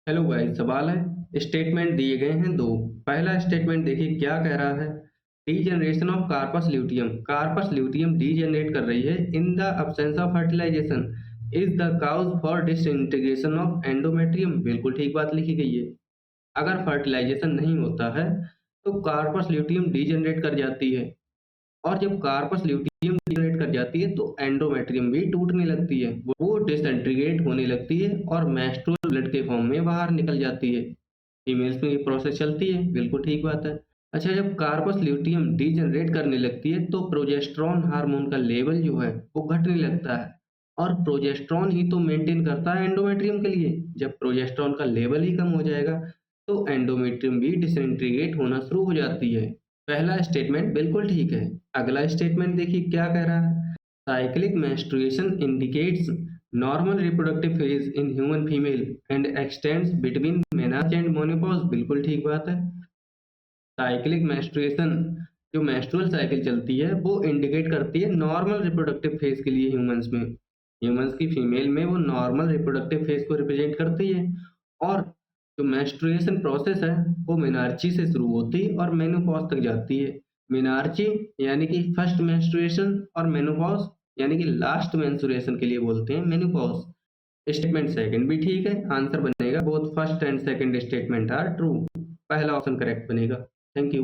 Hello guys, सवाल है statement दिए गए हैं दो। पहला स्टेटमेंट देखिए क्या कह रहा है। Degeneration of corpus luteum, corpus luteum degenerate कर रही है in the absence of fertilization is the cause for disintegration of endometrium. बिल्कुल ठीक बात लिखी गई है। अगर फर्टिलाइजेशन नहीं होता है तो कार्पस ल्यूटियम डीजनरेट कर जाती है, और जब कार्पस ल्यूटियम डिजनरेट कर जाती है तो एंडोमेट्रियम भी टूटने लगती है, वो डिसइंटीग्रेट होने लगती है और मेंस्ट्रुअल ब्लड के फॉर्म में बाहर निकल जाती है। फीमेल्स में ये प्रोसेस चलती है, बिल्कुल ठीक बात है। अच्छा, जब कार्पस ल्यूटियम डीजनरेट करने लगती है तो प्रोजेस्टेरॉन हार्मोन का लेवल जो है वो घटने लगता है, और प्रोजेस्टेरॉन ही तो मेंटेन करता है एंडोमेट्रियम के लिए। जब प्रोजेस्टेरॉन का लेवल ही कम हो जाएगा तो एंडोमेट्रियम भी डिसइंटीग्रेट होना शुरू हो जाती है। पहला स्टेटमेंट बिल्कुल ठीक है। अगला स्टेटमेंट देखिए क्या कह रहा है। Cyclic menstruation indicates normal reproductive phase in human female and x tends between menarche and menopause. बिल्कुल ठीक बात है। साइक्लिक मेंस्ट्रुएशन, जो मेंस्ट्रुअल साइकिल चलती है, वो इंडिकेट करती है नॉर्मल रिप्रोडक्टिव फेज के लिए ह्यूमंस में। ह्यूमंस की फीमेल में वो नॉर्मल रिप्रोडक्टिव फेज को रिप्रेजेंट करती है। और जो मेंस्ट्रुएशन प्रोसेस है वो मेनार्ची से शुरू होती है और मेनोपॉज तक जाती है। मेनार्ची यानी कि फर्स्ट मेंस्ट्रुएशन, और मेनोपॉज यानी कि लास्ट मेंस्ट्रुएशन के लिए बोलते हैं मेनोपॉज। स्टेटमेंट सेकंड भी ठीक है। आंसर बनेगा both first and second statement are true. पहला ऑप्शन करेक्ट बनेगा। Thank you.